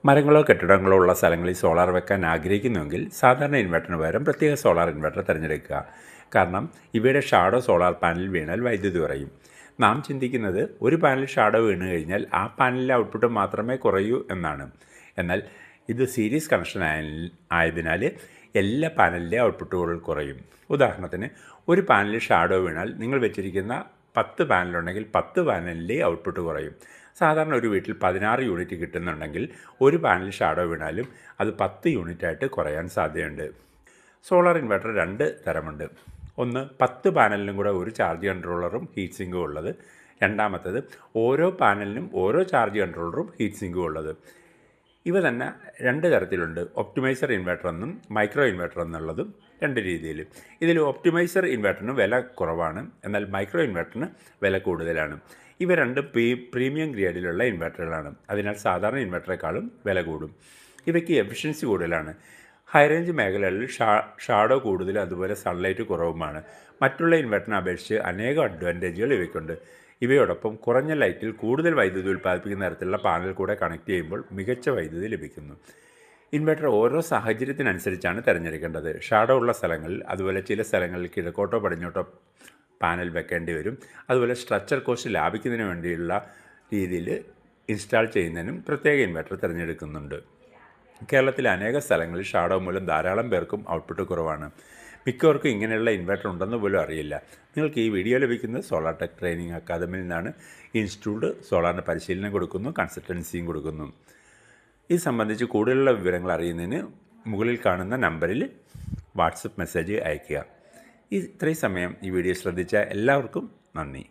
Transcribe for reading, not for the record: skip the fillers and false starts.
മരങ്ങളോ കെട്ടിടങ്ങളോ ഉള്ള സ്ഥലങ്ങളിൽ സോളാർ വെക്കാൻ ആഗ്രഹിക്കുന്നുവെങ്കിൽ സാധാരണ ഇൻവെർട്ടറിന് പകരം പ്രത്യേക സോളാർ ഇൻവെർട്ടർ തിരഞ്ഞെടുക്കുക. കാരണം ഇവയുടെ ഷാഡോ സോളാർ പാനലിൽ വീണാൽ വൈദ്യുതി കുറയും. നാം ചിന്തിക്കുന്നത് ഒരു പാനൽ ഷാഡോ വീണ് കഴിഞ്ഞാൽ ആ പാനലിലെ ഔട്ട്പുട്ട് മാത്രമേ കുറയൂ എന്നാണ്. എന്നാൽ ഇത് സീരീസ് കണക്ഷൻ ആയതിനാൽ എല്ലാ പാനലിലെ ഔട്ട്പുട്ടുകൾ കുറയും. ഉദാഹരണത്തിന്, ഒരു പാനലിൽ ഷാഡോ വീണാൽ നിങ്ങൾ വെച്ചിരിക്കുന്ന 10 പാനലുണ്ടെങ്കിൽ 10 പാനലിലെ ഔട്ട്പുട്ട് കുറയും. സാധാരണ ഒരു വീട്ടിൽ 16 യൂണിറ്റ് കിട്ടുന്നുണ്ടെങ്കിൽ ഒരു പാനൽ ഷാഡോ വീണാലും അത് 10 യൂണിറ്റായിട്ട് കുറയാൻ സാധ്യതയുണ്ട്. Solar inverter 2 തരമുണ്ട്. ഒന്ന്, 10 പാനലിനും കൂടെ ഒരു ചാർജ് കൺട്രോളറും ഹീറ്റ് സിങ്കും ഉള്ളത്. രണ്ടാമത്തേത്, ഓരോ പാനലിനും ഓരോ ചാർജ് കൺട്രോളറും ഹീറ്റ് സിങ്കും ഉള്ളത്. ഇവ തന്നെ 2 തരത്തിലുണ്ട്. ഒപ്റ്റിമൈസർ ഇൻവെർട്ടർ എന്നും മൈക്രോ ഇൻവെർട്ടർ എന്നുള്ളതും 2 രീതിയിൽ. ഇതിൽ ഒപ്റ്റിമൈസർ ഇൻവെർട്ടറിന് വില കുറവാണ്, എന്നാൽ മൈക്രോ ഇൻവെർട്ടറിന് വില കൂടുതലാണ്. ഇവ രണ്ടും പ്രീമിയം ഗ്രേഡിലുള്ള ഇൻവെർട്ടറുകളാണ്. അതിനാൽ സാധാരണ ഇൻവെർട്ടറേക്കാളും വില കൂടും. ഇവയ്ക്ക് എഫിഷ്യൻസി കൂടുതലാണ്. ഹൈ റേഞ്ച് മേഖലകളിൽ ഷാഡോ കൂടുതലും അതുപോലെ സൺലൈറ്റ് കുറവുമാണ്. മറ്റുള്ള ഇൻവെർട്ടറിനെ അപേക്ഷിച്ച് അനേകം അഡ്വാൻറ്റേജുകൾ ഇവയ്ക്കുണ്ട്. ഇവയോടൊപ്പം കുറഞ്ഞ ലൈറ്റിൽ കൂടുതൽ വൈദ്യുതി ഉൽപ്പാദിപ്പിക്കുന്ന തരത്തിലുള്ള പാനൽ കൂടെ കണക്ട് ചെയ്യുമ്പോൾ മികച്ച വൈദ്യുതി ലഭിക്കുന്നു. ഇൻവെർട്ടർ ഓരോ സാഹചര്യത്തിനനുസരിച്ചാണ് തിരഞ്ഞെടുക്കേണ്ടത്. ഷാഡോ ഉള്ള സ്ഥലങ്ങളിൽ, അതുപോലെ ചില സ്ഥലങ്ങളിൽ കിഴക്കോട്ടോ പടിഞ്ഞോട്ടോ പാനൽ വെക്കേണ്ടി വരും. അതുപോലെ സ്ട്രക്ചർ കോസ്റ്റ് ലാഭിക്കുന്നതിന് വേണ്ടിയുള്ള രീതിയിൽ ഇൻസ്റ്റാൾ ചെയ്യുന്നതിനും പ്രത്യേക ഇൻവെർട്ടർ തിരഞ്ഞെടുക്കുന്നുണ്ട്. കേരളത്തിലെ അനേക സ്ഥലങ്ങളിൽ ഷാഡോ മൂലം ധാരാളം പേർക്കും ഔട്ട്പുട്ട് കുറവാണ്. മിക്കവർക്കും ഇങ്ങനെയുള്ള ഇൻവെർട്ടർ ഉണ്ടെന്ന് പോലും അറിയില്ല. നിങ്ങൾക്ക് ഈ വീഡിയോ ലഭിക്കുന്നത് സോളാർ ടെക് ട്രെയിനിങ് അക്കാദമിയിൽ നിന്നാണ്. ഇൻസ്റ്റിറ്റ്യൂട്ട് സോളാറിന് പരിശീലനം കൊടുക്കുന്നു, കൺസൾട്ടൻസിയും കൊടുക്കുന്നു. ഇത് സംബന്ധിച്ച് കൂടുതലുള്ള വിവരങ്ങൾ അറിയുന്നതിന് മുകളിൽ കാണുന്ന നമ്പറിൽ വാട്സപ്പ് മെസ്സേജ് അയയ്ക്കുക. ഇത്രയും സമയം ഈ വീഡിയോ ശ്രദ്ധിച്ച എല്ലാവർക്കും നന്ദി.